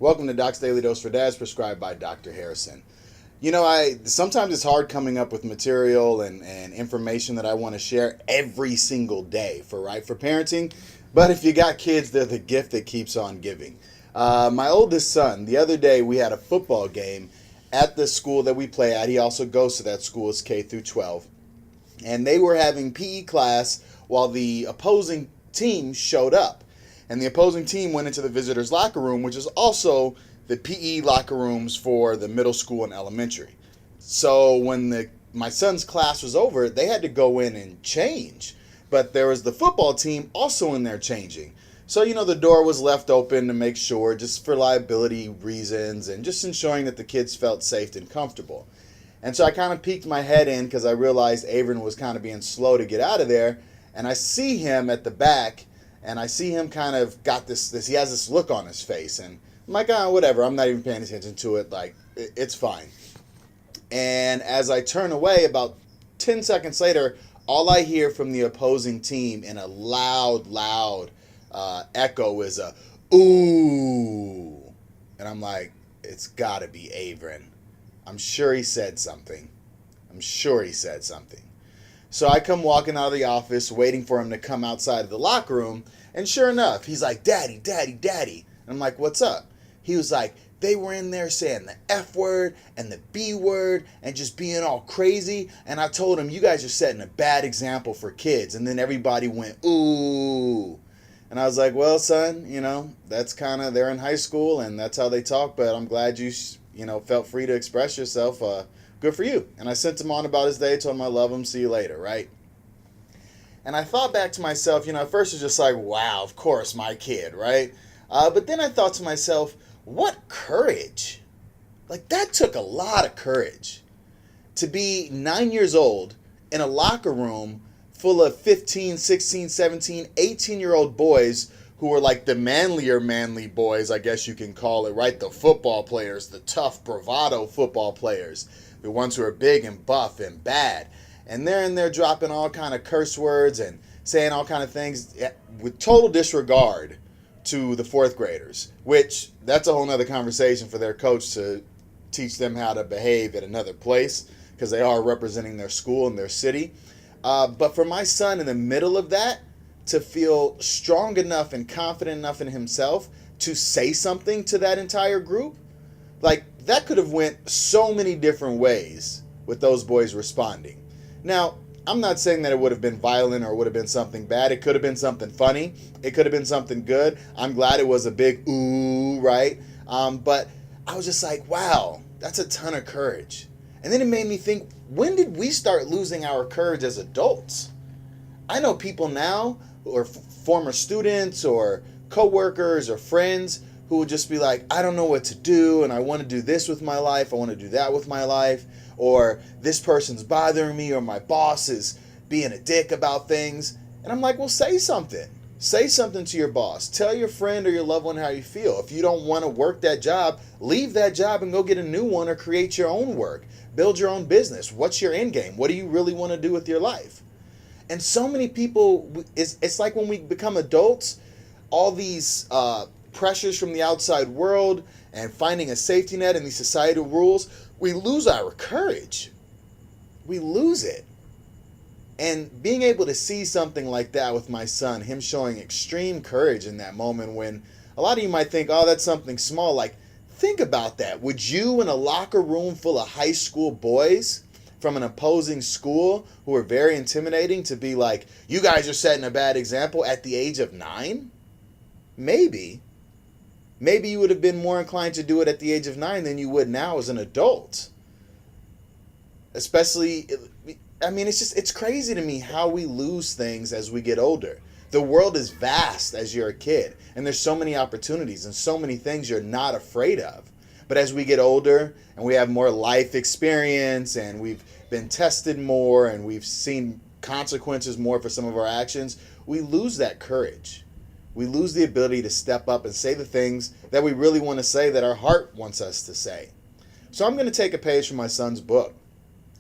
Welcome to Doc's Daily Dose for Dads, prescribed by Dr. Harrison. Sometimes it's hard coming up with material and information that I want to share every single day for parenting. But if you got kids, they're the gift that keeps on giving. My oldest son, the other day we had a football game at the school that we play at. He also goes to that school. It's K through 12. And they were having PE class while the opposing team showed up. And the opposing team went into the visitors' locker room, which is also the PE locker rooms for the middle school and elementary. So when my son's class was over, they had to go in and change. But there was the football team also in there changing. So, the door was left open to make sure, just for liability reasons and just ensuring that the kids felt safe and comfortable. And so I kind of peeked my head in because I realized Avron was kind of being slow to get out of there. And I see him at the back, and I see him kind of got this he has this look on his face. And I'm like, whatever, I'm not even paying attention to it. Like, it's fine. And as I turn away, about 10 seconds later, all I hear from the opposing team in a loud echo is a, ooh. And I'm like, it's got to be Avron. I'm sure he said something. So I come walking out of the office, waiting for him to come outside of the locker room. And sure enough, he's like, Daddy. And I'm like, what's up? He was like, they were in there saying the F word and the B word and just being all crazy. And I told him, you guys are setting a bad example for kids. And then everybody went, ooh. And I was like, well, son, that's kind of, they're in high school and that's how they talk. But I'm glad you felt free to express yourself. Good for you. And I sent him on about his day, told him I love him, see you later, right? And I thought back to myself, at first it was just like, wow, of course, my kid, right? But then I thought to myself, what courage. Like, that took a lot of courage. To be 9 years old in a locker room full of 15, 16, 17, 18-year-old boys who were like the manly boys, I guess you can call it, right? The football players, the tough bravado football players, the ones who are big and buff and bad. And they're in there dropping all kind of curse words and saying all kind of things with total disregard to the fourth graders, which that's a whole nother conversation for their coach to teach them how to behave at another place because they are representing their school and their city. But for my son in the middle of that, to feel strong enough and confident enough in himself to say something to that entire group, like, that could have went so many different ways with those boys responding. Now, I'm not saying that it would have been violent or would have been something bad. It could have been something funny. It could have been something good. I'm glad it was a big ooh, right? But I was just like, wow, that's a ton of courage. And then it made me think, when did we start losing our courage as adults? I know people now who are former students or coworkers or friends who would just be like, I don't know what to do, and I want to do this with my life, I want to do that with my life, or this person's bothering me, or my boss is being a dick about things. And I'm like, well, say something. Say something to your boss. Tell your friend or your loved one how you feel. If you don't want to work that job, leave that job and go get a new one or create your own work. Build your own business. What's your end game? What do you really want to do with your life? And so many people, it's like when we become adults, all these pressures from the outside world and finding a safety net in these societal rules, we lose our courage. We lose it. And being able to see something like that with my son, him showing extreme courage in that moment when a lot of you might think, oh, that's something small. Like, think about that. Would you in a locker room full of high school boys from an opposing school who are very intimidating to be like, you guys are setting a bad example at the age of 9? Maybe. Maybe you would have been more inclined to do it at the age of 9 than you would now as an adult. Especially, it's crazy to me how we lose things as we get older. The world is vast as you're a kid, and there's so many opportunities and so many things you're not afraid of. But as we get older and we have more life experience and we've been tested more and we've seen consequences more for some of our actions, we lose that courage. We lose the ability to step up and say the things that we really want to say, that our heart wants us to say. So I'm going to take a page from my son's book.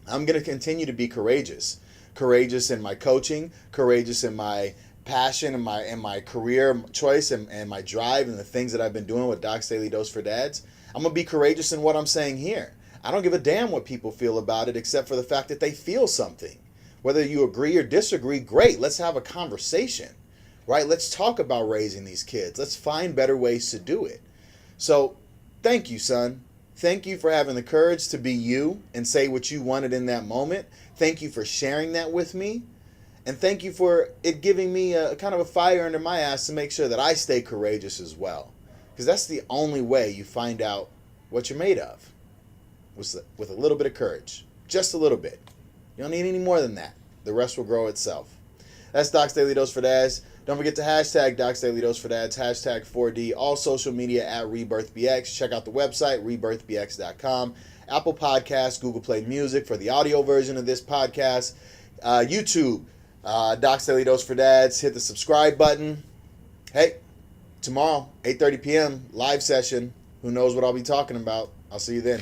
I'm going to continue to be courageous. Courageous in my coaching, courageous in my passion and my career choice and my drive and the things that I've been doing with Doc's Daily Dose for Dads, I'm going to be courageous in what I'm saying here. I don't give a damn what people feel about it except for the fact that they feel something. Whether you agree or disagree, great. Let's have a conversation, right? Let's talk about raising these kids. Let's find better ways to do it. So thank you, son. Thank you for having the courage to be you and say what you wanted in that moment. Thank you for sharing that with me. And thank you for it giving me a kind of a fire under my ass to make sure that I stay courageous as well. Because that's the only way you find out what you're made of. With a little bit of courage. Just a little bit. You don't need any more than that. The rest will grow itself. That's Doc's Daily Dose for Dads. Don't forget to hashtag Doc's Daily Dose for Dads, hashtag 4D, all social media at RebirthBX. Check out the website, rebirthbx.com. Apple Podcasts, Google Play Music for the audio version of this podcast. YouTube, Doc's Daily Dose for Dads. Hit the subscribe button. Hey, tomorrow, 8:30 p.m., live session. Who knows what I'll be talking about. I'll see you then.